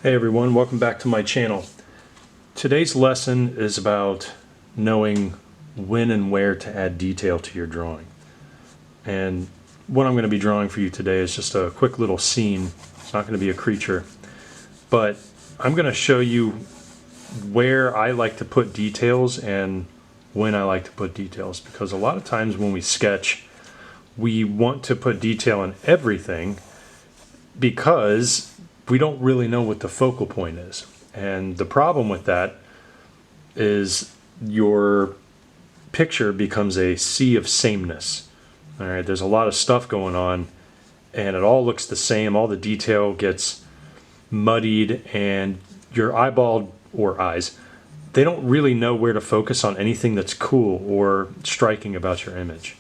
Hey everyone, welcome back to my channel. Today's lesson is about knowing when and where to add detail to your drawing. And what I'm going to be drawing for you today is just a quick little scene. It's not going to be a creature, but I'm going to show you where I like to put details and when I like to put details, because a lot of times when we sketch, we want to put detail in everything because we don't really know what the focal point is. And the problem with that is your picture becomes a sea of sameness. All right, there's a lot of stuff going on and it all looks the same. All the detail gets muddied and your eyeball or eyes, they don't really know where to focus on anything that's cool or striking about your image.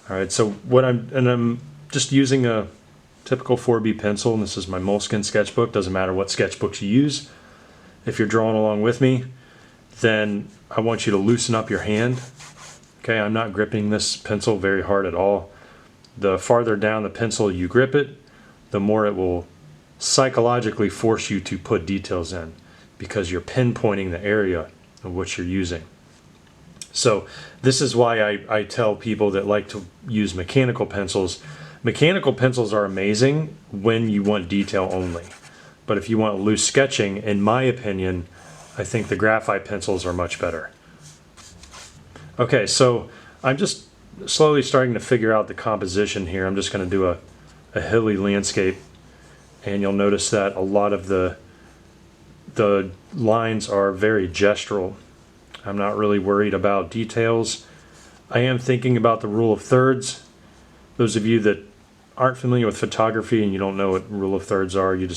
All right, so I'm just using a typical 4B pencil, and this is my Moleskine sketchbook. Doesn't matter what sketchbooks you use. If you're drawing along with me, then I want you to loosen up your hand. Okay, I'm not gripping this pencil very hard at all. The farther down the pencil you grip it, the more it will psychologically force you to put details in, because you're pinpointing the area of what you're using. So this is why I tell people that like to use mechanical pencils. Mechanical pencils are amazing when you want detail only. But if you want loose sketching, in my opinion, I think the graphite pencils are much better. Okay, so I'm just slowly starting to figure out the composition here. I'm just going to do a hilly landscape, and you'll notice that a lot of the lines are very gestural. I'm not really worried about details. I am thinking about the rule of thirds. Those of you that aren't familiar with photography and you don't know what rule of thirds are, you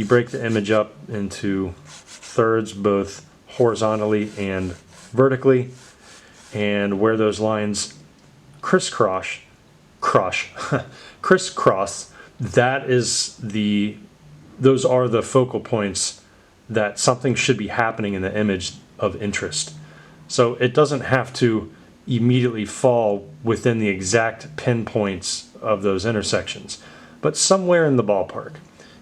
break the image up into thirds, both horizontally and vertically, and where those lines crisscross, those are the focal points that something should be happening in the image of interest. So it doesn't have to immediately fall within the exact pinpoints of those intersections, but somewhere in the ballpark.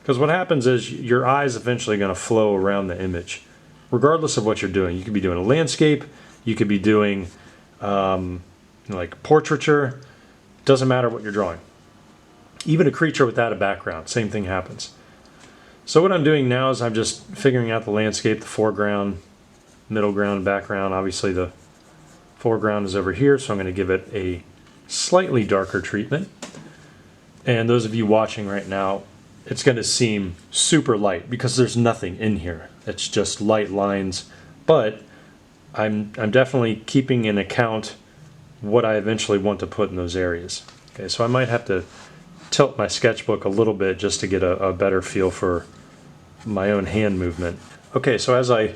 Because what happens is your eye is eventually going to flow around the image, regardless of what you're doing. You could be doing a landscape, you could be doing like portraiture, doesn't matter what you're drawing. Even a creature without a background, same thing happens. So what I'm doing now is I'm just figuring out the landscape, the foreground, middle ground, background. Obviously the foreground is over here, so I'm going to give it a slightly darker treatment. And those of you watching right now, it's going to seem super light because there's nothing in here. It's just light lines, but I'm definitely keeping in account what I eventually want to put in those areas. Okay, so I might have to tilt my sketchbook a little bit just to get a better feel for my own hand movement. Okay, so as I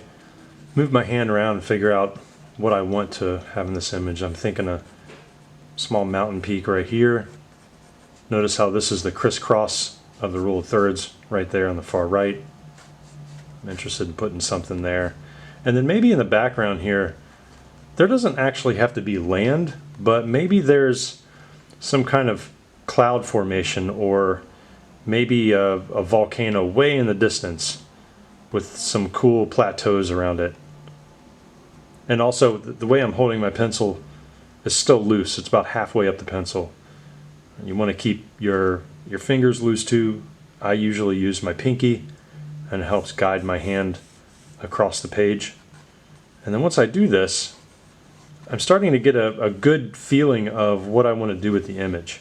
move my hand around and figure out what I want to have in this image, I'm thinking a small mountain peak right here. Notice how this is the crisscross of the rule of thirds right there on the far right. I'm interested in putting something there. And then maybe in the background here, there doesn't actually have to be land, but maybe there's some kind of cloud formation, or maybe a volcano way in the distance with some cool plateaus around it. And also the way I'm holding my pencil is still loose. It's about halfway up the pencil. You want to keep your fingers loose too. I usually use my pinky, and it helps guide my hand across the page. And then once I do this, I'm starting to get a good feeling of what I want to do with the image.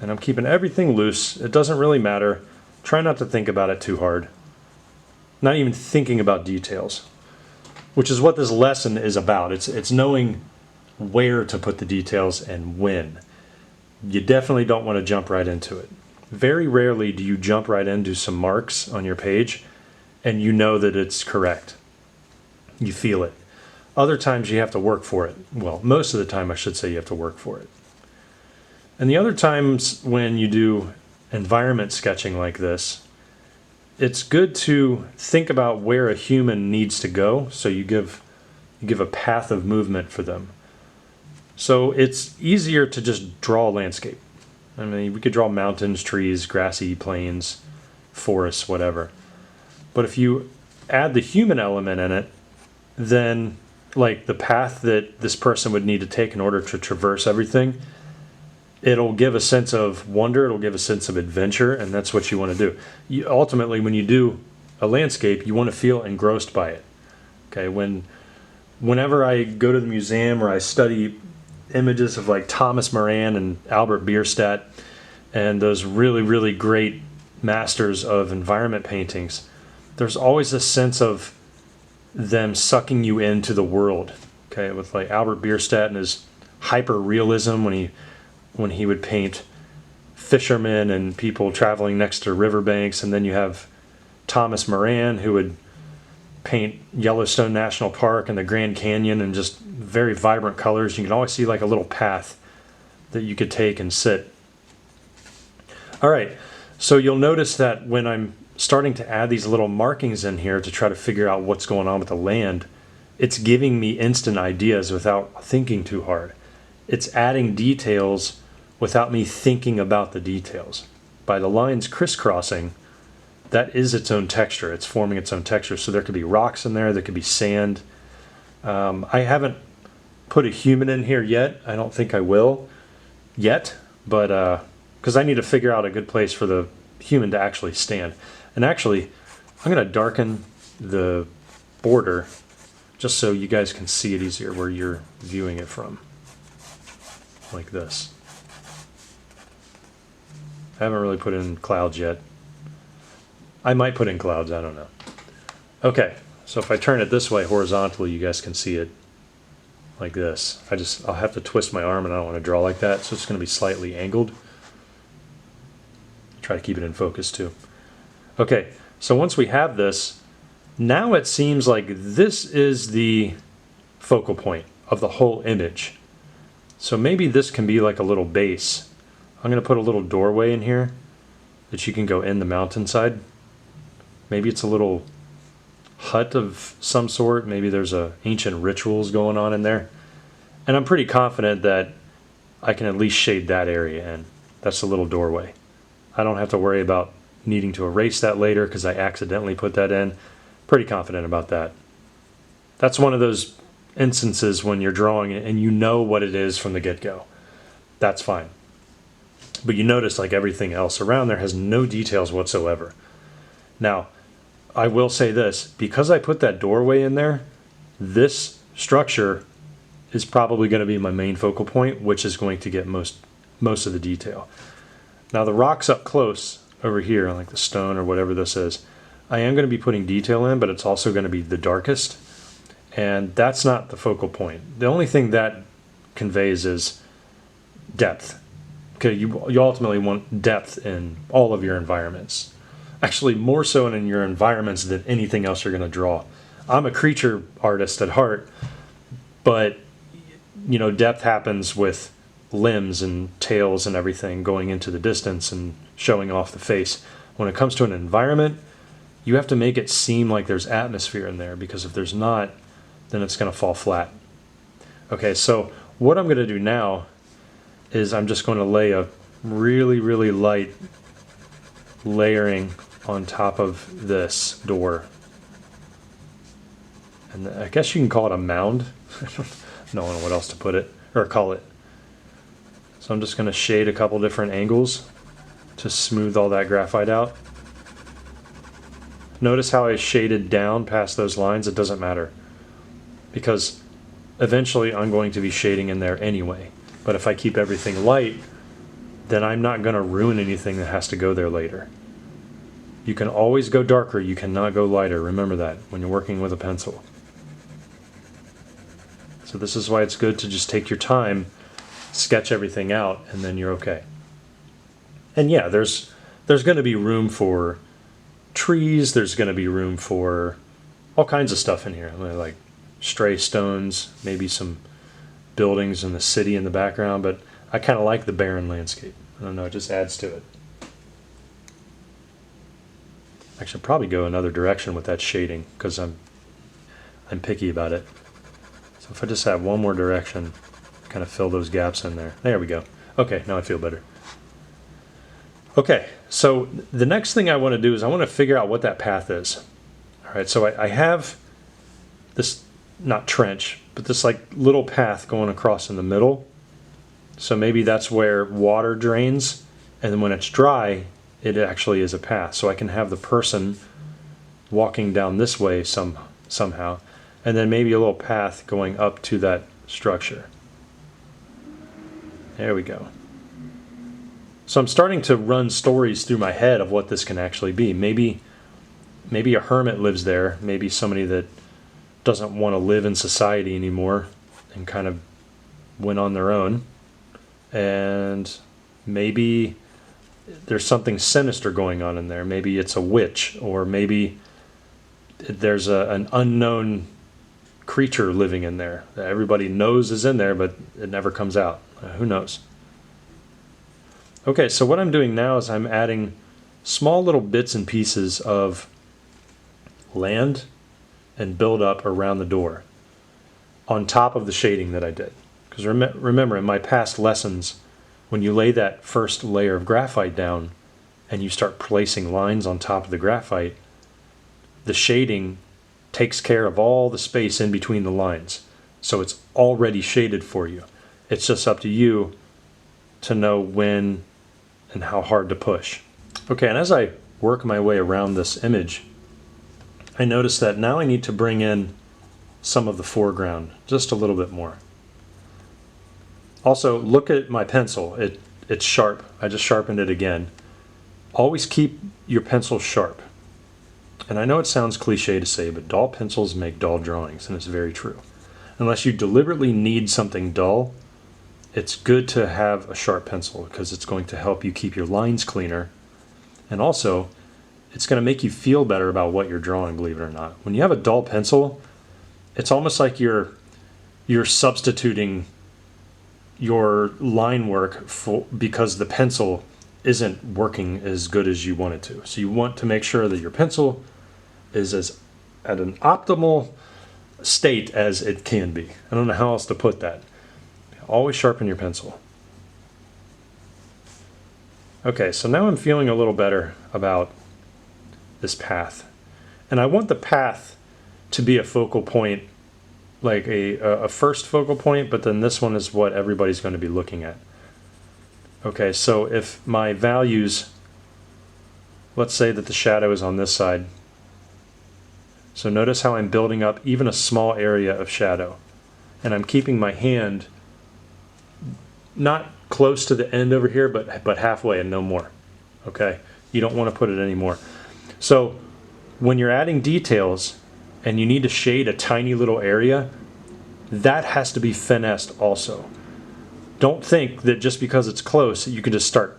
And I'm keeping everything loose. It doesn't really matter. Try not to think about it too hard. Not even thinking about details, which is what this lesson is about. It's knowing where to put the details and when. You definitely don't want to jump right into it. Very rarely do you jump right into some marks on your page and you know that it's correct. You feel it. Other times you have to work for it. Well, most of the time I should say you have to work for it. And the other times when you do environment sketching like this, it's good to think about where a human needs to go, so you give a path of movement for them. So it's easier to just draw a landscape. I mean, we could draw mountains, trees, grassy plains, forests, whatever. But if you add the human element in it, then like the path that this person would need to take in order to traverse everything, it'll give a sense of wonder, it'll give a sense of adventure, and that's what you want to do. Ultimately, when you do a landscape, you want to feel engrossed by it. Okay, whenever I go to the museum or I study images of like Thomas Moran and Albert Bierstadt and those really, really great masters of environment paintings, there's always a sense of them sucking you into the world. Okay, with like Albert Bierstadt and his hyper realism when he would paint fishermen and people traveling next to riverbanks, and then you have Thomas Moran who would paint Yellowstone National Park and the Grand Canyon in just very vibrant colors. You can always see like a little path that you could take and sit. All right, so you'll notice that when I'm starting to add these little markings in here to try to figure out what's going on with the land, it's giving me instant ideas without thinking too hard. It's adding details without me thinking about the details. By the lines crisscrossing, that is its own texture. It's forming its own texture. So there could be rocks in there, there could be sand. I haven't put a human in here yet. I don't think I will yet, but because I need to figure out a good place for the human to actually stand. And actually, I'm going to darken the border just so you guys can see it easier where you're viewing it from. Like this. I haven't really put in clouds yet. I might put in clouds, I don't know. Okay, so if I turn it this way horizontally, you guys can see it like this. I'll have to twist my arm and I don't want to draw like that, so it's going to be slightly angled. Try to keep it in focus too. Okay, so once we have this, now it seems like this is the focal point of the whole image. So maybe this can be like a little base. I'm going to put a little doorway in here that you can go in the mountainside. Maybe it's a little hut of some sort. Maybe there's ancient rituals going on in there. And I'm pretty confident that I can at least shade that area in. That's the little doorway. I don't have to worry about needing to erase that later because I accidentally put that in. Pretty confident about that. That's one of those instances when you're drawing it and you know what it is from the get-go. That's fine. But you notice like everything else around there has no details whatsoever. Now, I will say this, because I put that doorway in there, this structure is probably going to be my main focal point, which is going to get most of the detail. Now the rocks up close over here, like the stone or whatever this is, I am going to be putting detail in, but it's also going to be the darkest. And that's not the focal point. The only thing that conveys is depth. Okay, you ultimately want depth in all of your environments. Actually, more so in your environments than anything else you're going to draw. I'm a creature artist at heart, but you know, depth happens with limbs and tails and everything going into the distance and showing off the face. When it comes to an environment, you have to make it seem like there's atmosphere in there, because if there's not, then it's going to fall flat. Okay, so what I'm going to do now is I'm just going to lay a really, really light layering on top of this door. And I guess you can call it a mound. I don't know what else to put it, or call it. So I'm just going to shade a couple different angles to smooth all that graphite out. Notice how I shaded down past those lines. It doesn't matter, because eventually I'm going to be shading in there anyway. But if I keep everything light, then I'm not going to ruin anything that has to go there later. You can always go darker, you cannot go lighter. Remember that when you're working with a pencil. So this is why it's good to just take your time, sketch everything out, and then you're okay. And yeah, there's going to be room for trees, there's going to be room for all kinds of stuff in here, like stray stones, maybe some buildings in the city in the background, but I kind of like the barren landscape. I don't know, it just adds to it. I should probably go another direction with that shading, because I'm picky about it. So if I just have one more direction, kind of fill those gaps in there. There we go. Okay, now I feel better. Okay, so the next thing I want to do is I want to figure out what that path is. All right, so I have this, not trench, but this like little path going across in the middle. So maybe that's where water drains, and then when it's dry, it actually is a path. So I can have the person walking down this way somehow, and then maybe a little path going up to that structure. There we go. So I'm starting to run stories through my head of what this can actually be. Maybe a hermit lives there, maybe somebody that doesn't want to live in society anymore and kind of went on their own. And maybe there's something sinister going on in there. Maybe it's a witch, or maybe there's an unknown creature living in there that everybody knows is in there, but it never comes out. Who knows? Okay, so what I'm doing now is I'm adding small little bits and pieces of land and build up around the door on top of the shading that I did. Because remember, in my past lessons, when you lay that first layer of graphite down and you start placing lines on top of the graphite, the shading takes care of all the space in between the lines. So it's already shaded for you. It's just up to you to know when and how hard to push. Okay, and as I work my way around this image, I notice that now I need to bring in some of the foreground, just a little bit more. Also, look at my pencil. It's sharp. I just sharpened it again. Always keep your pencil sharp. And I know it sounds cliche to say, but dull pencils make dull drawings, and it's very true. Unless you deliberately need something dull, it's good to have a sharp pencil because it's going to help you keep your lines cleaner. And also, it's going to make you feel better about what you're drawing, believe it or not. When you have a dull pencil, it's almost like you're substituting your line work because the pencil isn't working as good as you want it to. So you want to make sure that your pencil is at an optimal state as it can be. I don't know how else to put that. Always sharpen your pencil. Okay, so now I'm feeling a little better about this path. And I want the path to be a focal point, like a first focal point, but then this one is what everybody's going to be looking at. Okay, so if my values, let's say that the shadow is on this side. So notice how I'm building up even a small area of shadow. And I'm keeping my hand not close to the end over here, but halfway and no more. Okay, you don't want to put it any more. So when you're adding details and you need to shade a tiny little area, that has to be finessed also. Don't think that just because it's close, you can just start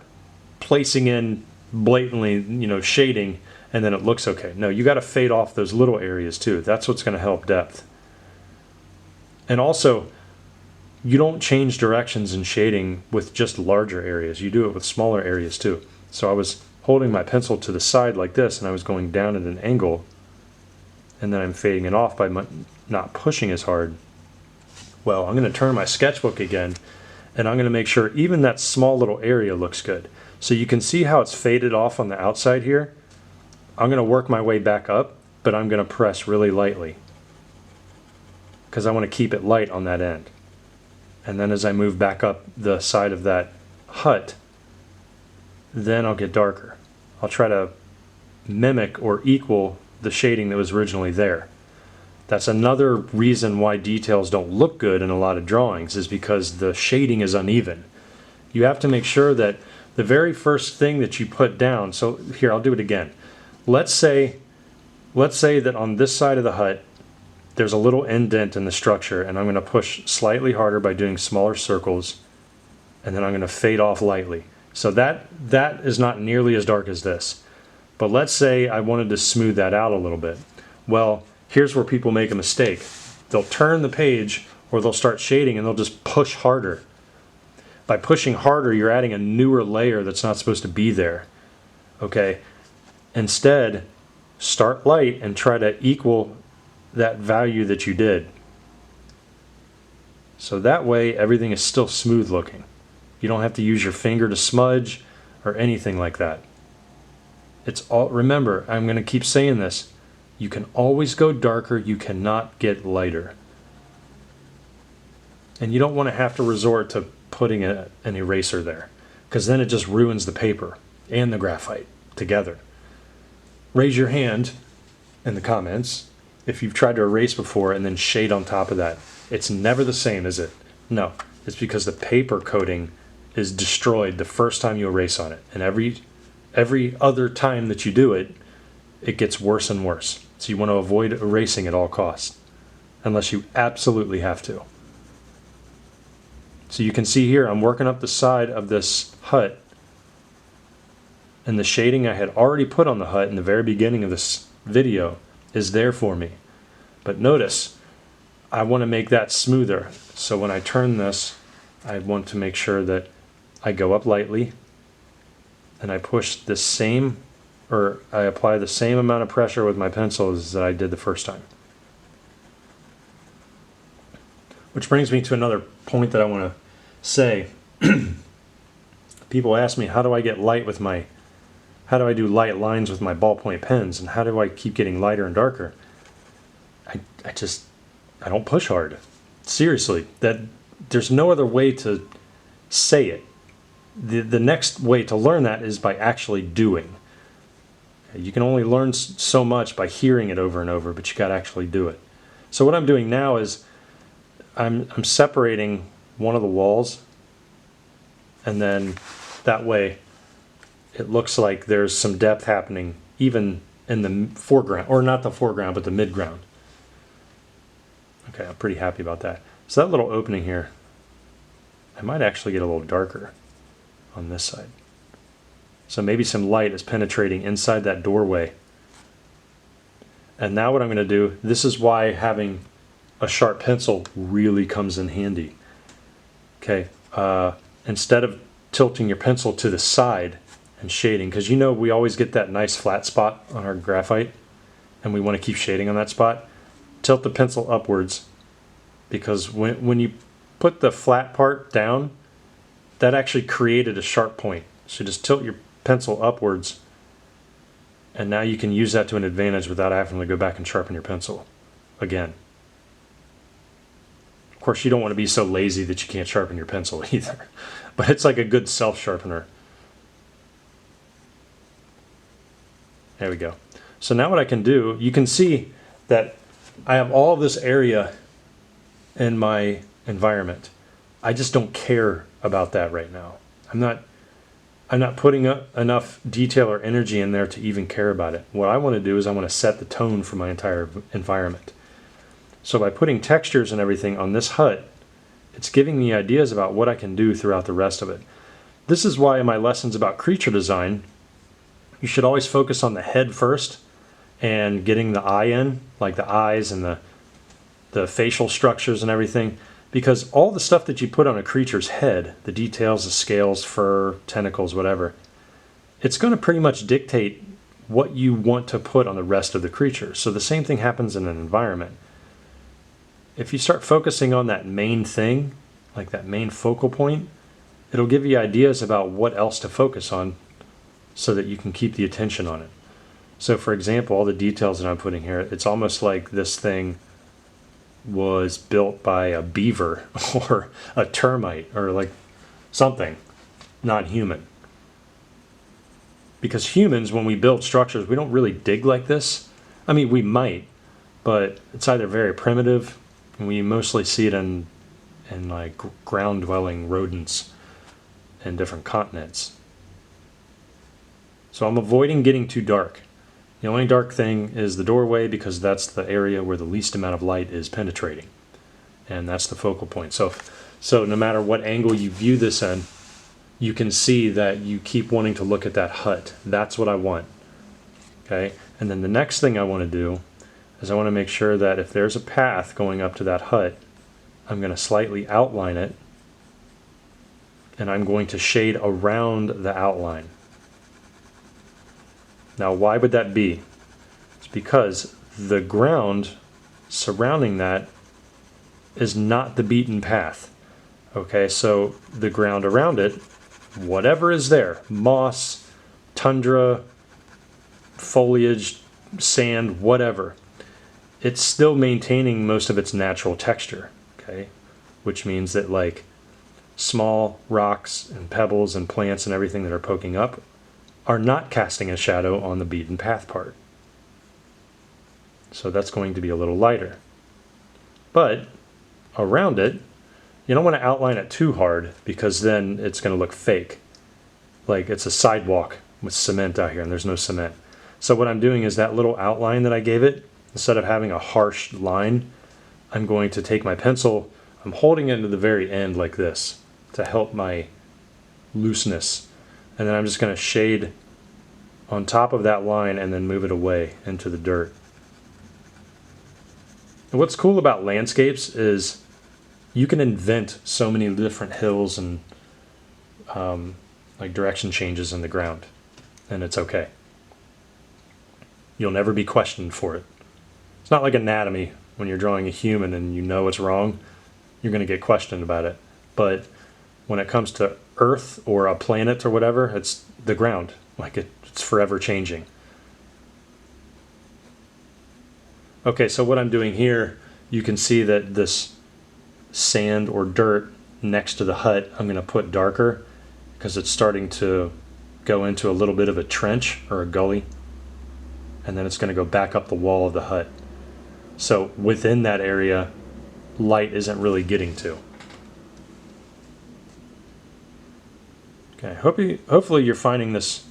placing in blatantly, shading, and then it looks okay. No, you got to fade off those little areas too. That's what's going to help depth. And also, you don't change directions in shading with just larger areas. You do it with smaller areas too. So I was holding my pencil to the side like this, and I was going down at an angle, and then I'm fading it off by not pushing as hard. Well, I'm going to turn my sketchbook again, and I'm going to make sure even that small little area looks good. So you can see how it's faded off on the outside here. I'm going to work my way back up, but I'm going to press really lightly because I want to keep it light on that end. And then as I move back up the side of that hut, then I'll get darker. I'll try to mimic or equal the shading that was originally there. That's another reason why details don't look good in a lot of drawings, is because the shading is uneven. You have to make sure that the very first thing that you put down, so here, I'll do it again. Let's say that on this side of the hut, there's a little indent in the structure, and I'm going to push slightly harder by doing smaller circles, and then I'm going to fade off lightly. So that is not nearly as dark as this. But let's say I wanted to smooth that out a little bit. Well, here's where people make a mistake. They'll turn the page, or they'll start shading, and they'll just push harder. By pushing harder, you're adding a newer layer that's not supposed to be there. Okay? Instead, start light and try to equal that value that you did. So that way everything is still smooth looking. You don't have to use your finger to smudge or anything like that. It's all, remember, I'm going to keep saying this, you can always go darker, you cannot get lighter. And you don't want to have to resort to putting an eraser there, because then it just ruins the paper and the graphite together. Raise your hand in the comments if you've tried to erase before and then shade on top of that. It's never the same, is it? No, it's because the paper coating is destroyed the first time you erase on it, and every other time that you do it, it gets worse and worse. So you want to avoid erasing at all costs, unless you absolutely have to. So you can see here, I'm working up the side of this hut, and the shading I had already put on the hut in the very beginning of this video is there for me. But notice, I want to make that smoother. So when I turn this, I want to make sure that I go up lightly, and I push the same, or I apply the same amount of pressure with my pencil as that I did the first time. Which brings me to another point that I want to say. People ask me, how do I get light with my, how do I do light lines with my ballpoint pens, and how do I keep getting lighter and darker? I don't push hard. Seriously, there's no other way to say it. The next way to learn that is by actually doing. You can only learn so much by hearing it over and over, but you got to actually do it. So what I'm doing now is I'm separating one of the walls, and then that way it looks like there's some depth happening even in the foreground, or not the foreground, but the midground. Okay, I'm pretty happy about that. So that little opening here, I might actually get a little darker on this side. So maybe some light is penetrating inside that doorway. And now what I'm going to do, this is why having a sharp pencil really comes in handy. Okay, instead of tilting your pencil to the side and shading, because you know we always get that nice flat spot on our graphite, and we want to keep shading on that spot, tilt the pencil upwards, because when you put the flat part down, that actually created a sharp point. So just tilt your pencil upwards, and now you can use that to an advantage without having to go back and sharpen your pencil again. Of course, you don't want to be so lazy that you can't sharpen your pencil either, but it's like a good self-sharpener. There we go. So now what I can do, you can see that I have all of this area in my environment. I just don't care about that right now. I'm not putting up enough detail or energy in there to even care about it. What I want to do is I want to set the tone for my entire environment. So by putting textures and everything on this hut, it's giving me ideas about what I can do throughout the rest of it. This is why in my lessons about creature design, you should always focus on the head first and getting the eye in, like the eyes and the facial structures and everything. Because all the stuff that you put on a creature's head, the details, the scales, fur, tentacles, whatever, it's going to pretty much dictate what you want to put on the rest of the creature. So the same thing happens in an environment. If you start focusing on that main thing, like that main focal point, it'll give you ideas about what else to focus on so that you can keep the attention on it. So for example, all the details that I'm putting here, it's almost like this thing was built by a beaver or a termite or like something not human. Because humans, when we build structures, we don't really dig like this. I mean, we might, but it's either very primitive, and we mostly see it in like ground-dwelling rodents in different continents. So I'm avoiding getting too dark. The only dark thing is the doorway, because that's the area where the least amount of light is penetrating. And that's the focal point. So no matter what angle you view this in, you can see that you keep wanting to look at that hut. That's what I want. Okay? And then the next thing I want to do is I want to make sure that if there's a path going up to that hut, I'm going to slightly outline it, and I'm going to shade around the outline. Now, why would that be? It's because the ground surrounding that is not the beaten path. Okay, so the ground around it whatever is there, moss, tundra, foliage, sand, whatever, it's still maintaining most of its natural texture, okay? Which means that like small rocks and pebbles and plants and everything that are poking up are not casting a shadow on the beaten path part. So that's going to be a little lighter. But around it, you don't want to outline it too hard because then it's going to look fake. Like it's a sidewalk with cement out here and there's no cement. So what I'm doing is that little outline that I gave it, instead of having a harsh line, I'm going to take my pencil, I'm holding it to the very end like this to help my looseness. And then I'm just going to shade on top of that line and then move it away into the dirt. And what's cool about landscapes is you can invent so many different hills and like direction changes in the ground, and it's okay. You'll never be questioned for it. It's not like anatomy when you're drawing a human and you know it's wrong, you're going to get questioned about it. But when it comes to Earth or a planet or whatever, it's the ground. Like it's forever changing. Okay, so what I'm doing here, you can see that this sand or dirt next to the hut, I'm going to put darker because it's starting to go into a little bit of a trench or a gully. And then it's going to go back up the wall of the hut. So within that area, light isn't really getting to. Okay, hopefully you're finding this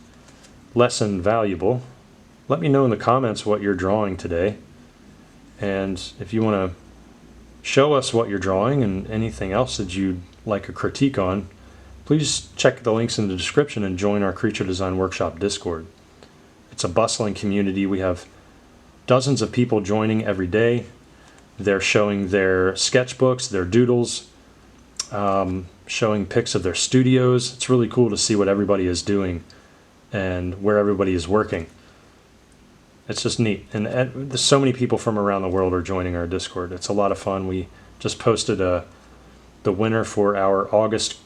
lesson valuable. Let me know in the comments what you're drawing today. And if you want to show us what you're drawing and anything else that you'd like a critique on, please check the links in the description and join our Creature Design Workshop Discord. It's a bustling community. We have dozens of people joining every day. They're showing their sketchbooks, their doodles, showing pics of their studios. It's really cool to see what everybody is doing and where everybody is working. It's just neat. And there's so many people from around the world are joining our Discord. It's a lot of fun. We just posted the winner for our August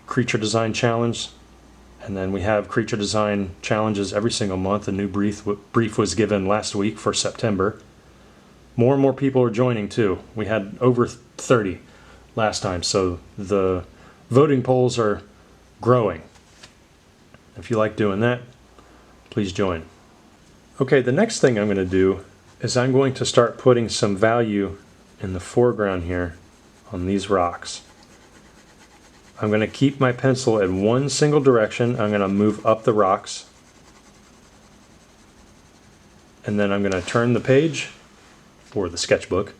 Creature Design Challenge. And then we have Creature Design Challenges every single month. A new brief was given last week for September. More and more people are joining too. We had over 30 last time, so the voting polls are growing. If you like doing that, please join. Okay, the next thing I'm going to do is I'm going to start putting some value in the foreground here on these rocks. I'm going to keep my pencil in one single direction. I'm going to move up the rocks. And then I'm going to turn the page, or the sketchbook,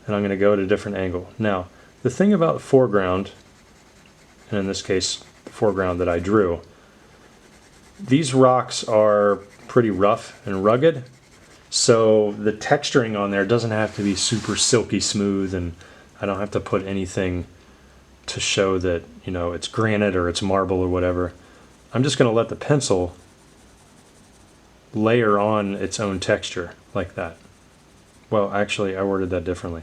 and I'm going to go at a different angle. Now, the thing about the foreground, and in this case, the foreground that I drew, these rocks are pretty rough and rugged, so the texturing on there doesn't have to be super silky smooth, and I don't have to put anything to show that, you know, it's granite or it's marble or whatever. I'm just going to let the pencil layer on its own texture like that. Well, actually, I worded that differently.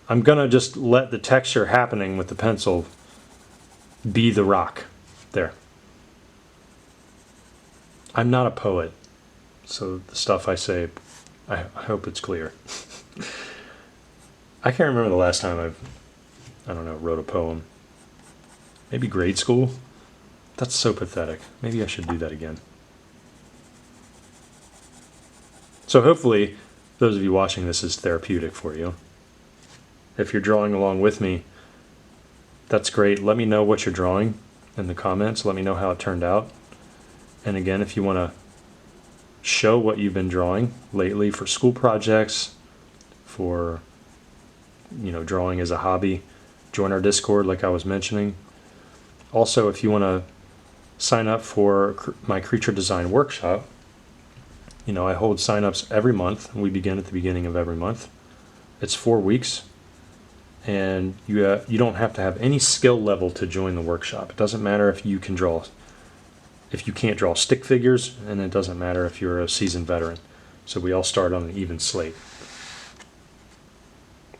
I'm going to just let the texture happening with the pencil be the rock there. I'm not a poet, so the stuff I say, I hope it's clear. I can't remember the last time I don't know, wrote a poem. Maybe grade school? That's so pathetic. Maybe I should do that again. So hopefully, those of you watching this is therapeutic for you. If you're drawing along with me, that's great. Let me know what you're drawing in the comments. Let me know how it turned out. And again, if you want to show what you've been drawing lately for school projects, for, you know, drawing as a hobby, join our Discord like I was mentioning. Also, if you want to sign up for my Creature Design Workshop, you know, I hold sign-ups every month. We begin at the beginning of every month. It's 4 weeks, and you don't have to have any skill level to join the workshop. It doesn't matter if you can't draw stick figures, and it doesn't matter if you're a seasoned veteran. So we all start on an even slate.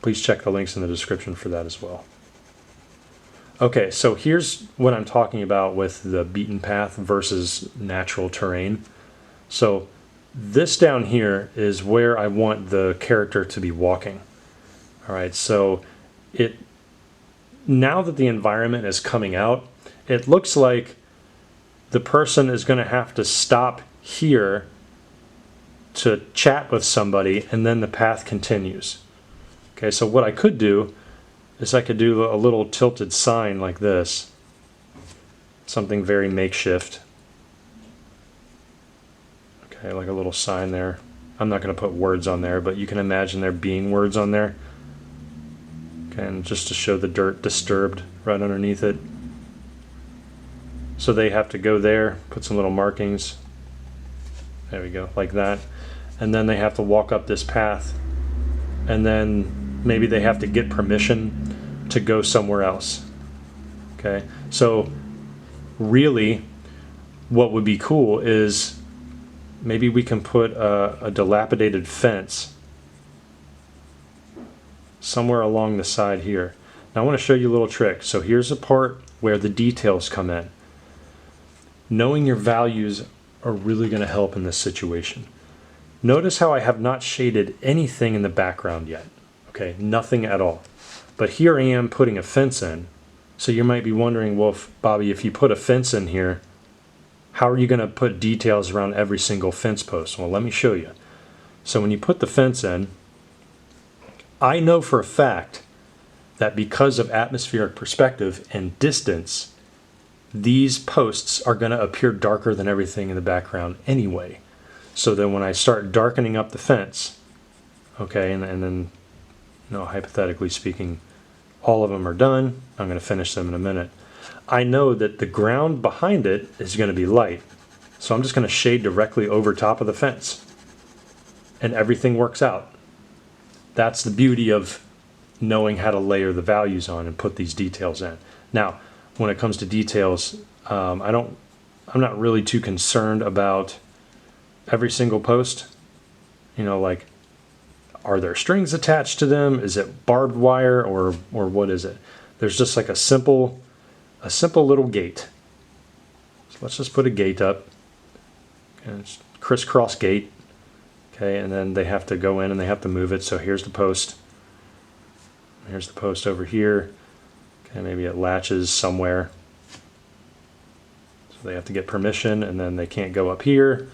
Please check the links in the description for that as well. Okay, so here's what I'm talking about with the beaten path versus natural terrain. So this down here is where I want the character to be walking. All right, so now that the environment is coming out, it looks like the person is going to have to stop here to chat with somebody, and then the path continues. Okay, so what I could do is I could do a little tilted sign like this, something very makeshift. Okay, like a little sign there. I'm not going to put words on there, but you can imagine there being words on there. Okay, and just to show the dirt disturbed right underneath it. So they have to go there, put some little markings. There we go, like that. And then they have to walk up this path, and then maybe they have to get permission to go somewhere else. Okay, so really what would be cool is maybe we can put a dilapidated fence somewhere along the side here. Now I want to show you a little trick. So here's a part where the details come in. Knowing your values are really going to help in this situation. Notice how I have not shaded anything in the background yet. Okay, nothing at all. But here I am putting a fence in. So you might be wondering, well, Bobby, if you put a fence in here, how are you going to put details around every single fence post? Well, let me show you. So when you put the fence in, I know for a fact that because of atmospheric perspective and distance, these posts are going to appear darker than everything in the background anyway. So then when I start darkening up the fence, okay, and then, hypothetically speaking, all of them are done. I'm going to finish them in a minute. I know that the ground behind it is going to be light. So I'm just going to shade directly over top of the fence. And everything works out. That's the beauty of knowing how to layer the values on and put these details in. Now, when it comes to details, I'm not really too concerned about every single post. Like, are there strings attached to them? Is it barbed wire or what is it? There's just like a simple little gate. So let's just put a gate up, and it's crisscross gate. Okay, and then they have to go in and they have to move it. So here's the post. Here's the post over here. Okay, maybe it latches somewhere. So they have to get permission, and then they can't go up here.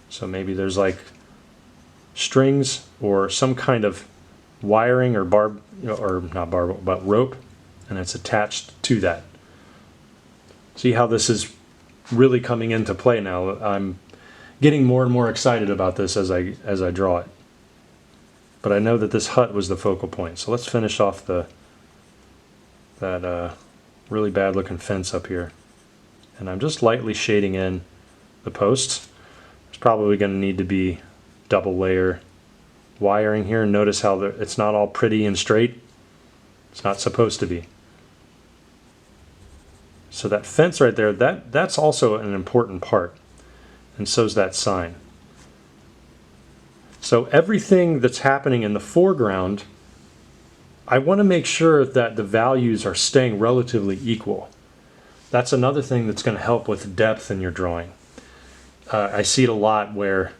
So maybe there's like strings or some kind of wiring or not barb, but rope, and it's attached to that. See how this is really coming into play now. I'm getting more and more excited about this as I draw it. But I know that this hut was the focal point. So let's finish off that really bad looking fence up here. And I'm just lightly shading in the posts. There's probably going to need to be double layer wiring here. Notice how it's not all pretty and straight. It's not supposed to be. So that fence right there, that's also an important part. And so's that sign. So everything that's happening in the foreground, I want to make sure that the values are staying relatively equal. That's another thing that's going to help with depth in your drawing. I see it a lot where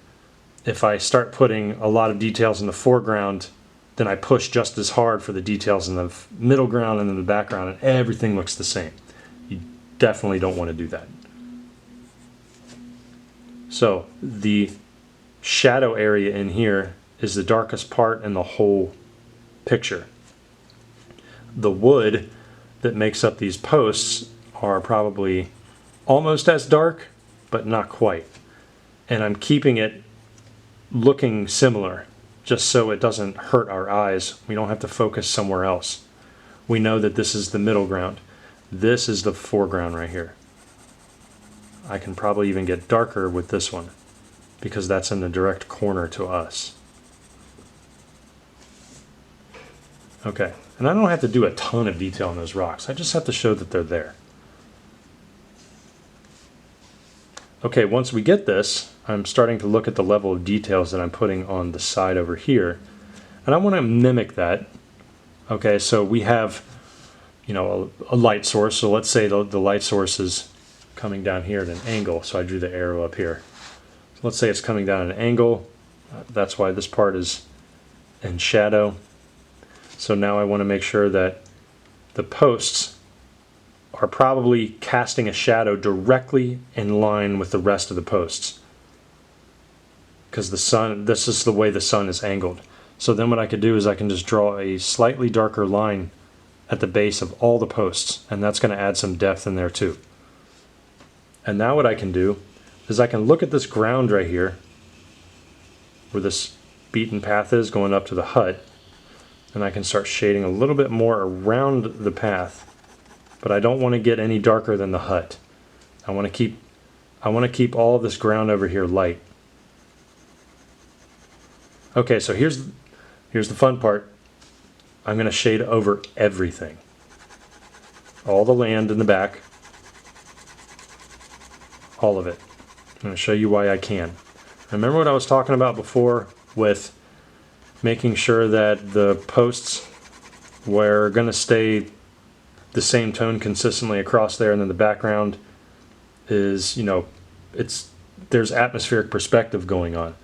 if I start putting a lot of details in the foreground, then I push just as hard for the details in the middle ground and in the background, and everything looks the same. You definitely don't want to do that. So the shadow area in here is the darkest part in the whole picture. The wood that makes up these posts are probably almost as dark, but not quite. And I'm keeping it looking similar, just so it doesn't hurt our eyes. We don't have to focus somewhere else. We know that this is the middle ground. This is the foreground right here. I can probably even get darker with this one because that's in the direct corner to us. Okay, and I don't have to do a ton of detail on those rocks. I just have to show that they're there. Okay, once we get this, I'm starting to look at the level of details that I'm putting on the side over here. And I want to mimic that. Okay, so we have you know, a light source. So let's say the light source is coming down here at an angle. So I drew the arrow up here. So let's say it's coming down at an angle. That's why this part is in shadow. So now I want to make sure that the posts are probably casting a shadow directly in line with the rest of the posts, because the sun, this is the way the sun is angled. So then what I could do is I can just draw a slightly darker line at the base of all the posts, and that's going to add some depth in there too. And now what I can do is I can look at this ground right here where this beaten path is going up to the hut, and I can start shading a little bit more around the path, but I don't want to get any darker than the hut. I want to keep all of this ground over here light. Okay, so here's the fun part. I'm going to shade over everything. All the land in the back. All of it. I'm going to show you why I can. Remember what I was talking about before with making sure that the posts were going to stay the same tone consistently across there, and then the background is, you know, there's atmospheric perspective going on.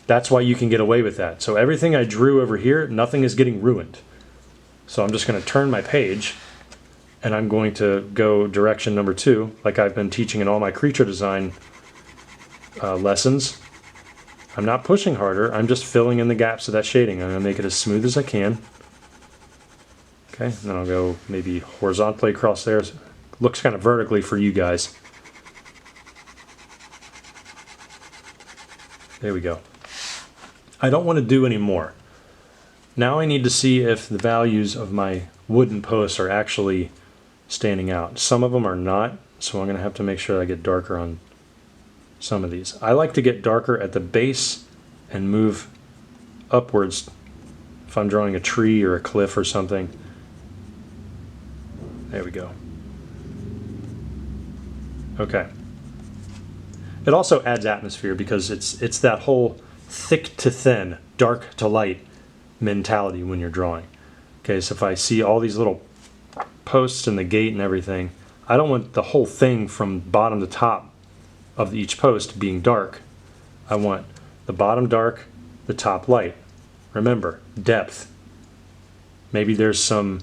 That's why you can get away with that. So everything I drew over here, nothing is getting ruined. So I'm just going to turn my page, and I'm going to go direction number 2, like I've been teaching in all my creature design lessons. I'm not pushing harder, I'm just filling in the gaps of that shading. I'm going to make it as smooth as I can. Okay, and then I'll go maybe horizontally across there. Looks kind of vertically for you guys. There we go. I don't want to do any more. Now I need to see if the values of my wooden posts are actually standing out. Some of them are not, so I'm going to have to make sure I get darker on some of these. I like to get darker at the base and move upwards if I'm drawing a tree or a cliff or something. There we go. Okay. It also adds atmosphere because it's that whole thick to thin, dark to light mentality when you're drawing. Okay, so if I see all these little posts and the gate and everything, I don't want the whole thing from bottom to top of each post being dark. I want the bottom dark, the top light. Remember, depth. Maybe there's some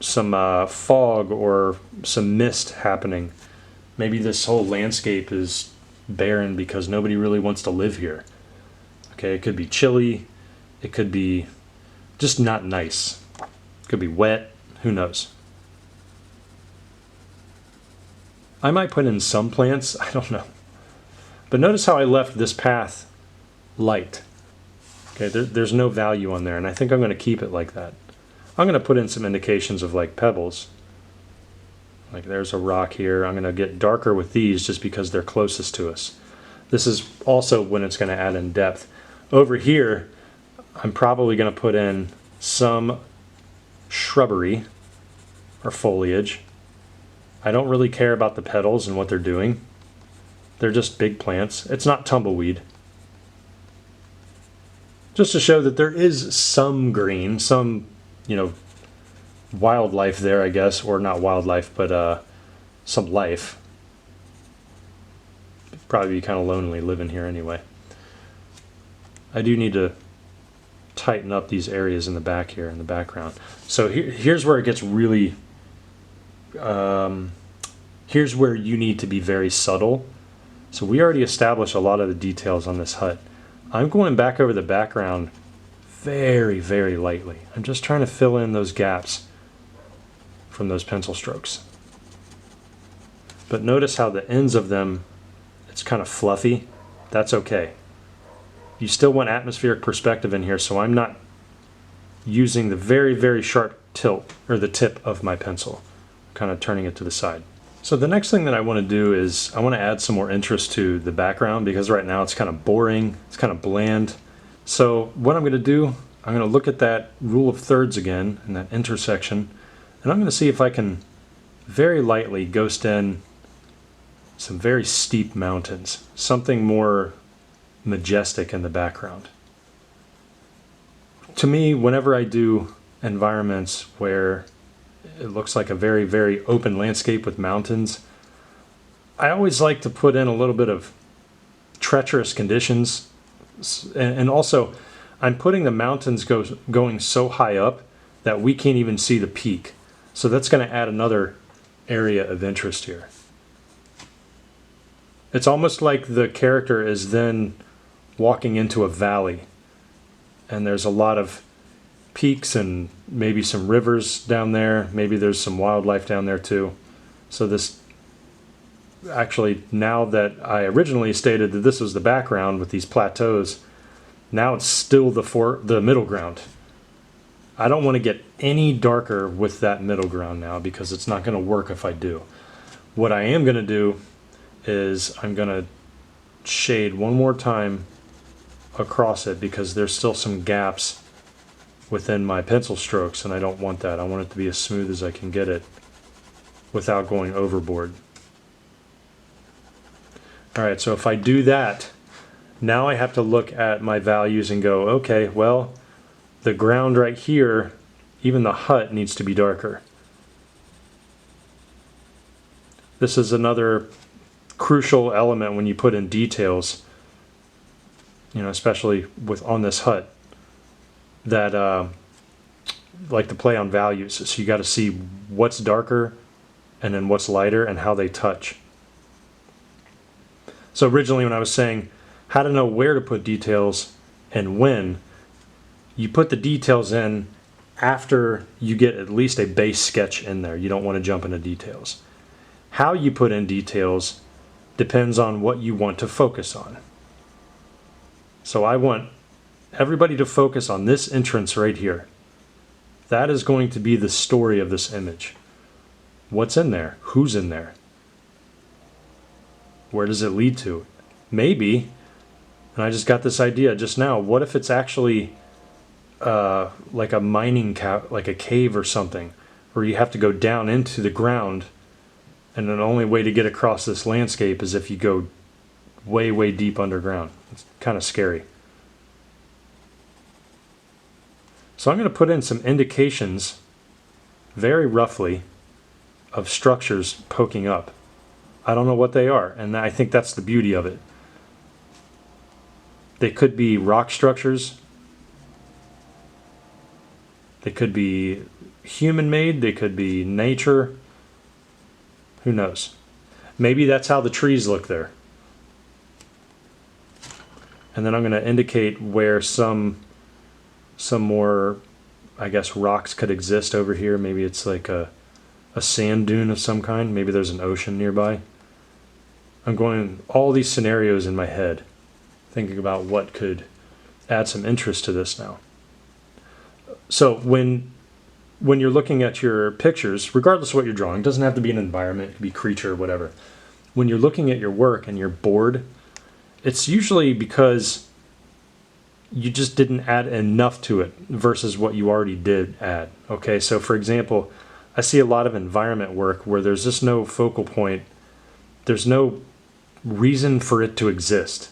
fog or some mist happening. Maybe this whole landscape is barren because nobody really wants to live here. Okay, it could be chilly, it could be just not nice. It could be wet, who knows. I might put in some plants, I don't know. But notice how I left this path light. Okay, there's no value on there, and I think I'm going to keep it like that. I'm going to put in some indications of like pebbles. Like there's a rock here. I'm going to get darker with these just because they're closest to us. This is also when it's going to add in depth. Over here, I'm probably going to put in some shrubbery or foliage. I don't really care about the petals and what they're doing. They're just big plants. It's not tumbleweed. Just to show that there is some green, some, you know, wildlife there, I guess, or not wildlife, but some life. It'd probably be kind of lonely living here anyway. I do need to tighten up these areas in the back here in the background. So here's where it gets really, here's where you need to be very subtle. So we already established a lot of the details on this hut. I'm going back over the background very, very lightly. I'm just trying to fill in those gaps from those pencil strokes. But notice how the ends of them, it's kind of fluffy. That's okay. You still want atmospheric perspective in here, so I'm not using the very, very sharp tilt, or the tip of my pencil. I'm kind of turning it to the side. So the next thing that I want to do is I want to add some more interest to the background, because right now it's kind of boring, it's kind of bland. So what I'm going to do, I'm going to look at that rule of thirds again, and that intersection, and I'm going to see if I can very lightly ghost in some very steep mountains, something more majestic in the background. To me, whenever I do environments where It looks like a very, very open landscape with mountains. I always like to put in a little bit of treacherous conditions. And also, I'm putting the mountains going so high up that we can't even see the peak. So that's going to add another area of interest here. It's almost like the character is then walking into a valley, and there's a lot of peaks and maybe some rivers down there. Maybe there's some wildlife down there too. So this actually, now that I originally stated that this was the background with these plateaus, now it's still the middle ground. I don't want to get any darker with that middle ground now because it's not going to work if I do. What I am going to do is I'm going to shade one more time across it because there's still some gaps within my pencil strokes, and I don't want that. I want it to be as smooth as I can get it without going overboard. Alright, so if I do that, now I have to look at my values and go, okay, well, the ground right here, even the hut needs to be darker. This is another crucial element when you put in details, you know, especially on this hut, that like to play on values. So you got to see what's darker and then what's lighter and how they touch. So originally when I was saying how to know where to put details and when, you put the details in after you get at least a base sketch in there. You don't want to jump into details. How you put in details depends on what you want to focus on. So I want everybody to focus on this entrance right here. That is going to be the story of this image. What's in there? Who's in there? Where does it lead to? Maybe, and I just got this idea just now, what if it's actually like a mining like a cave or something, where you have to go down into the ground, and the only way to get across this landscape is if you go way, way deep underground. It's kind of scary. So I'm going to put in some indications, very roughly, of structures poking up. I don't know what they are, and I think that's the beauty of it. They could be rock structures. They could be human-made. They could be nature. Who knows? Maybe that's how the trees look there. And then I'm going to indicate where some more, I guess, rocks could exist over here. Maybe it's like a sand dune of some kind. Maybe there's an ocean nearby. I'm going all these scenarios in my head, thinking about what could add some interest to this now. So when you're looking at your pictures, regardless of what you're drawing, it doesn't have to be an environment, it could be creature or whatever. When you're looking at your work and you're bored, it's usually because you just didn't add enough to it versus what you already did add. Okay, so for example, I see a lot of environment work where there's just no focal point. There's no reason for it to exist.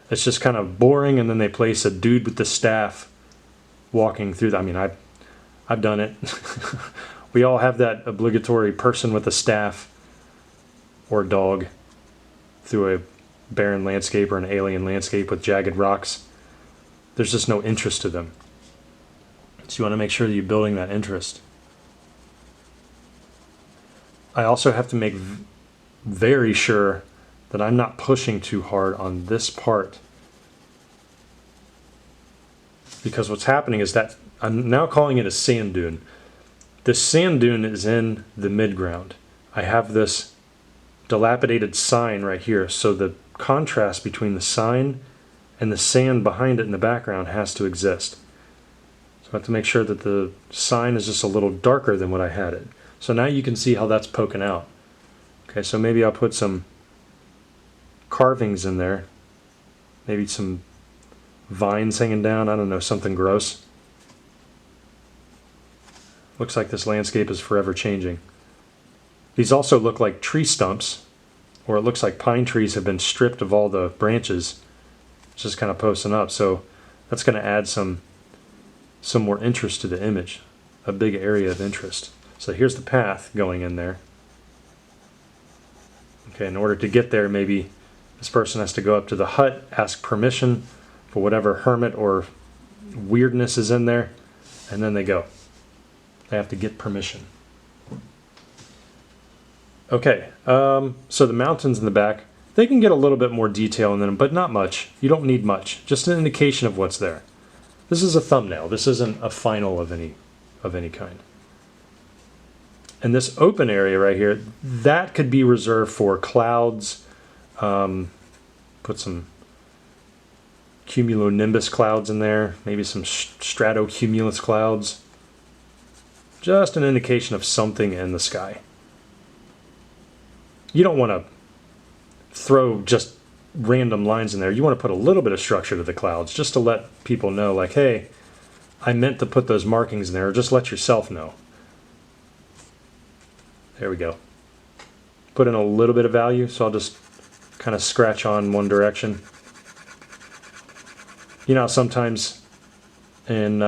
It's just kind of boring, and then they place a dude with the staff walking through. I mean, I've done it. We all have that obligatory person with a staff or a dog through a barren landscape or an alien landscape with jagged rocks. There's just no interest to them. So you want to make sure that you're building that interest. I also have to make very sure that I'm not pushing too hard on this part. Because what's happening is that I'm now calling it a sand dune. This sand dune is in the midground. I have this dilapidated sign right here, so the contrast between the sign and the sand behind it in the background has to exist. So I have to make sure that the sign is just a little darker than what I had it. So now you can see how that's poking out. Okay, so maybe I'll put some carvings in there. Maybe some vines hanging down. I don't know, something gross. Looks like this landscape is forever changing. These also look like tree stumps, or it looks like pine trees have been stripped of all the branches. It's just kind of posting up. So that's going to add some more interest to the image, a big area of interest. So here's the path going in there. Okay, in order to get there, maybe this person has to go up to the hut, ask permission for whatever hermit or weirdness is in there, and then they go. They have to get permission. Okay, so the mountains in the back, they can get a little bit more detail in them, but not much. You don't need much. Just an indication of what's there. This is a thumbnail. This isn't a final of any kind. And this open area right here, that could be reserved for clouds. Put some cumulonimbus clouds in there, maybe some stratocumulus clouds. Just an indication of something in the sky. You don't want to throw just random lines in there. You want to put a little bit of structure to the clouds just to let people know, like, hey, I meant to put those markings in there, or just let yourself know. There we go. Put in a little bit of value, so I'll just kind of scratch on one direction. You know, sometimes in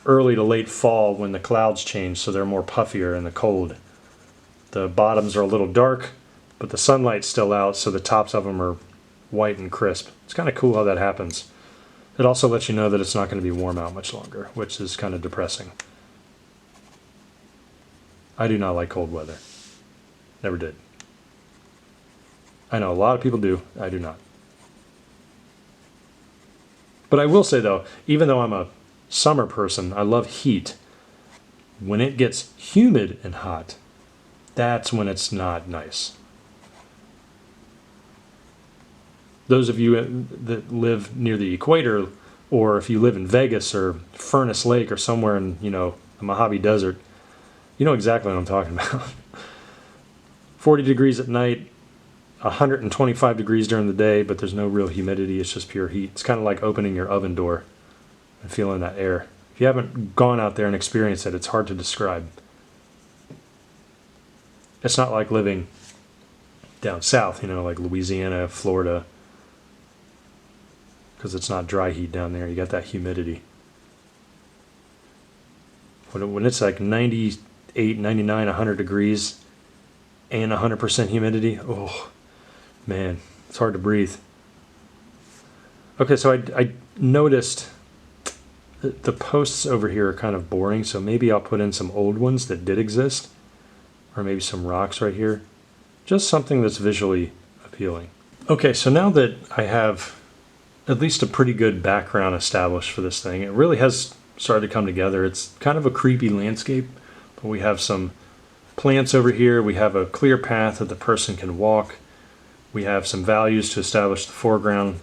early to late fall when the clouds change, so they're more puffier in the cold, the bottoms are a little dark, but the sunlight's still out, so the tops of them are white and crisp. It's kind of cool how that happens. It also lets you know that it's not going to be warm out much longer, which is kind of depressing. I do not like cold weather. Never did. I know a lot of people do. I do not. But I will say though, even though I'm a summer person, I love heat. When it gets humid and hot, that's when it's not nice. Those of you that live near the equator, or if you live in Vegas or Furnace Lake or somewhere in, you know, the Mojave Desert, you know exactly what I'm talking about. 40 degrees at night, 125 degrees during the day, but there's no real humidity, it's just pure heat. It's kind of like opening your oven door and feeling that air. If you haven't gone out there and experienced it, it's hard to describe. It's not like living down south, you know, like Louisiana, Florida, because it's not dry heat down there. You got that humidity. When it's like 98, 99, 100 degrees and 100% humidity, oh man, it's hard to breathe. Okay, so I noticed that the posts over here are kind of boring, so maybe I'll put in some old ones that did exist, or maybe some rocks right here. Just something that's visually appealing. Okay, so now that I have at least a pretty good background established for this thing, it really has started to come together. It's kind of a creepy landscape, but we have some plants over here. We have a clear path that the person can walk. We have some values to establish the foreground,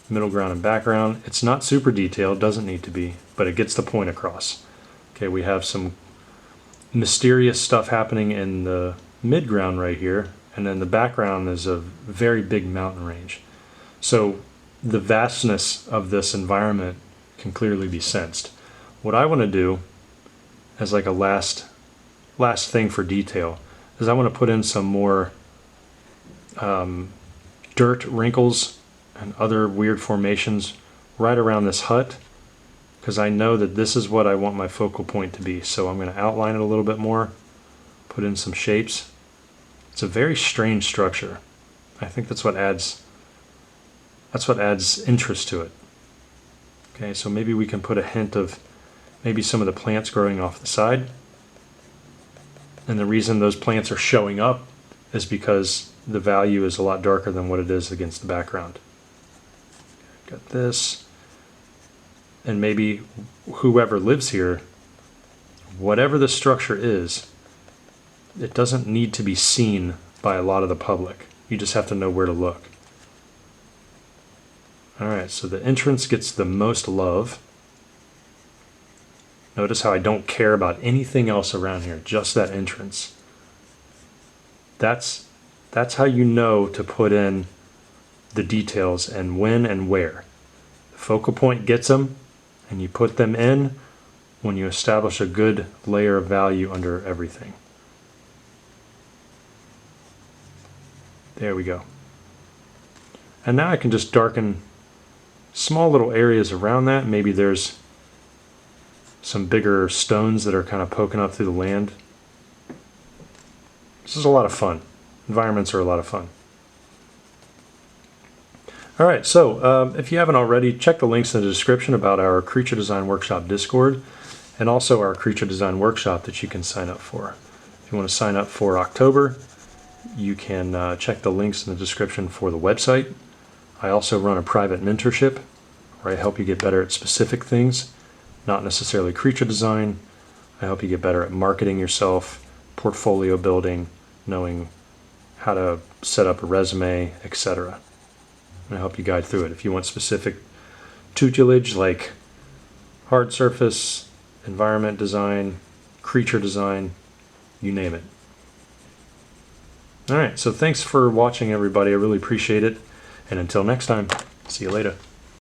middle ground, and background. It's not super detailed, doesn't need to be, but it gets the point across. Okay, we have some mysterious stuff happening in the midground right here, and then the background is a very big mountain range. So the vastness of this environment can clearly be sensed. What I want to do as like a last thing for detail is I want to put in some more dirt wrinkles and other weird formations right around this hut, because I know that this is what I want my focal point to be. So I'm going to outline it a little bit more, put in some shapes. It's a very strange structure. I think that's what adds interest to it. Okay, so maybe we can put a hint of maybe some of the plants growing off the side. And the reason those plants are showing up is because the value is a lot darker than what it is against the background. Got this. And maybe whoever lives here, whatever the structure is, it doesn't need to be seen by a lot of the public. You just have to know where to look. Alright, so the entrance gets the most love. Notice how I don't care about anything else around here, just that entrance. That's how you know to put in the details and when and where. The focal point gets them, and you put them in when you establish a good layer of value under everything. There we go. And now I can just darken small little areas around that. Maybe there's some bigger stones that are kind of poking up through the land. This is a lot of fun. Environments are a lot of fun. All right, so if you haven't already, check the links in the description about our Creature Design Workshop Discord and also our Creature Design Workshop that you can sign up for. If you want to sign up for October, you can check the links in the description for the website. I also run a private mentorship where I help you get better at specific things, not necessarily creature design. I help you get better at marketing yourself, portfolio building, knowing how to set up a resume, etc. I help you guide through it. If you want specific tutelage like hard surface, environment design, creature design, you name it. All right, so thanks for watching, everybody. I really appreciate it. And until next time, see you later.